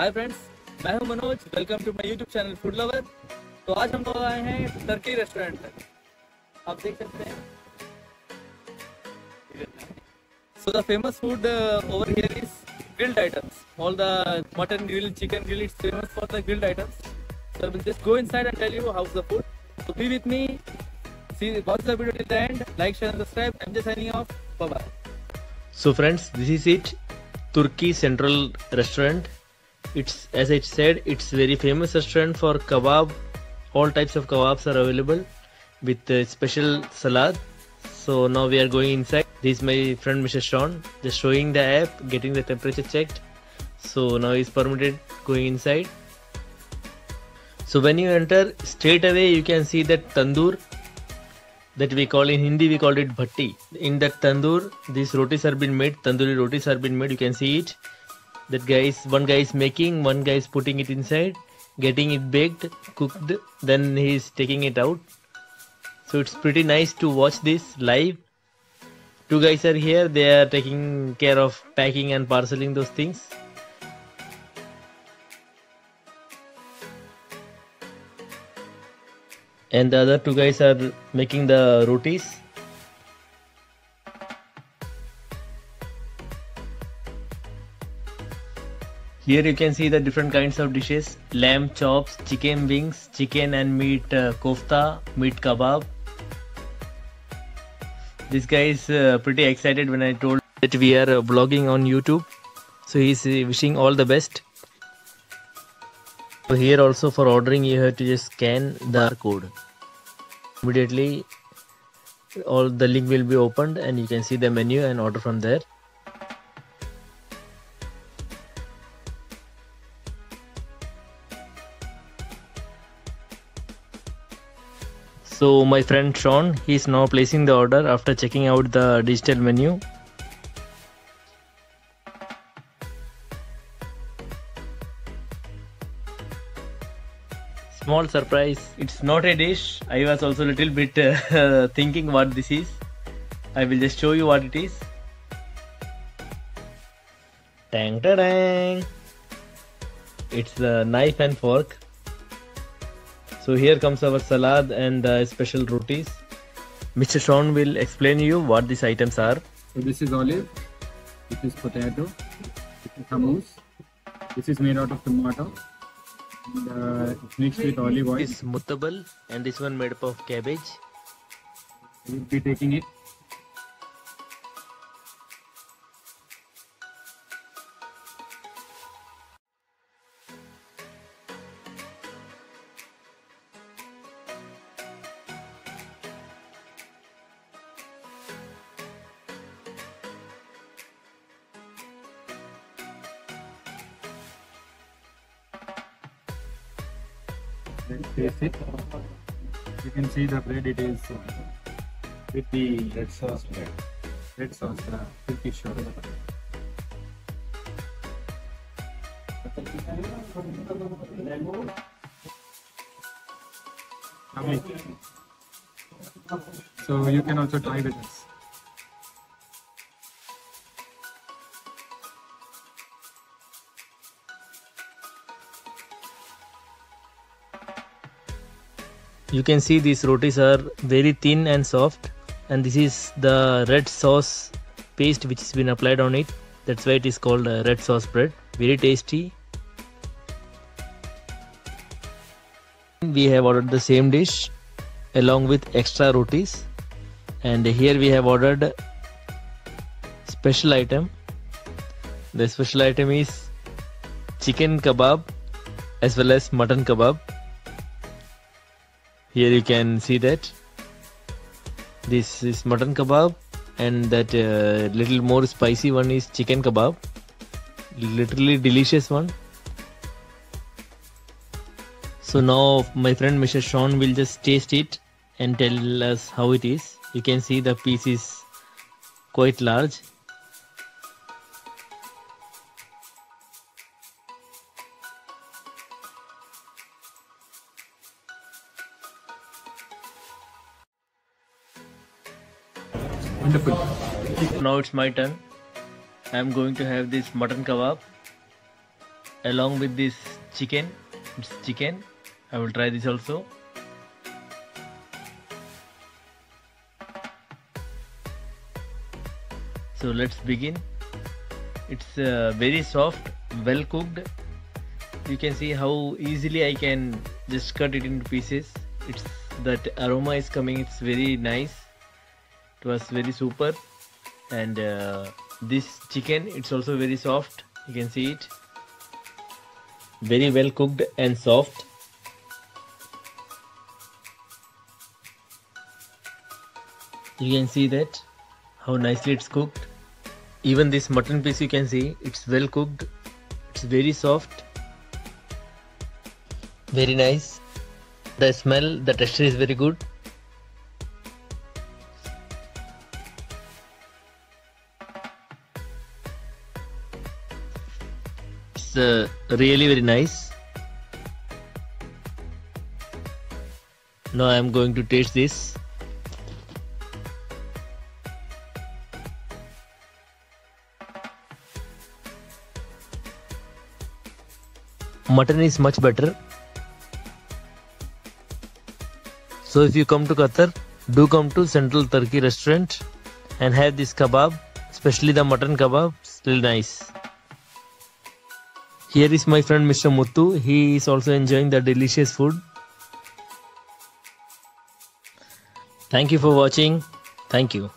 हाय friends, मैं हूं Manoj. Welcome to my YouTube channel food lover. तो आज हम लोग आए हैं टर्की रेस्टोरेंट तक। आप देख सकते हैं। So the famous food over here is grilled items. All the mutton grill, chicken grill, it's famous for the grilled items. So we'll just go inside and tell you how's the food. So be with me. See, watch the video till the end. Like, share, and subscribe. I'm just signing off. Bye bye. So friends, this is it, Turkey Central Restaurant. It's, as I said, it's very famous restaurant for kebab. All types of kebabs are available with special salad. So now we are going inside. This is my friend Mr. Sean, just showing the app, getting the temperature checked. So now he's permitted going inside. So when you enter, straight away you can see that tandoor that we call, in Hindi we call it bhatti. In that tandoor, these rotis are being made, tandoori rotis are being made. You can see it. That guy is, one guy is making, one guy is putting it inside, getting it baked, cooked, then he is taking it out. So it's pretty nice to watch this live. Two guys are here, they are taking care of packing and parceling those things. And the other two guys are making the rotis. Here you can see the different kinds of dishes: lamb chops, chicken wings, chicken and meat kofta, meat kebab. This guy is pretty excited when I told that we are vlogging on YouTube. So he's wishing all the best. So here also, for ordering, you have to just scan the code. Immediately all the link will be opened and you can see the menu and order from there. So my friend Sean, he is now placing the order after checking out the digital menu. Small surprise, it's not a dish. I was also a little bit thinking what this is. I will just show you what it is. Tang ta dang! It's the knife and fork. So here comes our salad and the special rotis. Mr. Sean will explain you what these items are. So this is olive, this is potato, this is hummus, this is made out of tomato, and it's mixed with olive oil. This is muttabal and this one made up of cabbage. We'll be taking it. Let's taste it. You can see the bread, it is with the red sauce bread. Red sauce, Turkish sauce. Lovely. So you can also try with us. You can see these rotis are very thin and soft, and this is the red sauce paste which has been applied on it. That's why it is called red sauce bread. Very tasty. We have ordered the same dish along with extra rotis, and here we have ordered special item. The special item is chicken kebab as well as mutton kebab. Here you can see that this is mutton kebab, and that little more spicy one is chicken kebab. Literally delicious one. So now my friend Mr. Sean will just taste it and tell us how it is. You can see the piece is quite large. Wonderful. Now it's my turn. I am going to have this mutton kebab. along with this chicken. It's chicken. I will try this also. So let's begin. It's very soft, well cooked. You can see how easily I can just cut it into pieces. It's that aroma is coming. It's very nice. It was very super. And this chicken, it's also very soft. You can see it. Very well cooked and soft. You can see that how nicely it's cooked. Even this mutton piece, you can see it's well cooked. It's very soft. Very nice. The smell, the texture is very good. It's really very nice. Now I am going to taste this. Mutton is much better. So if you come to Qatar, do come to Central Turkey restaurant and have this kebab, especially the mutton kebab. It's really nice. Here is my friend Mr. Muthu. He is also enjoying the delicious food. Thank you for watching. Thank you.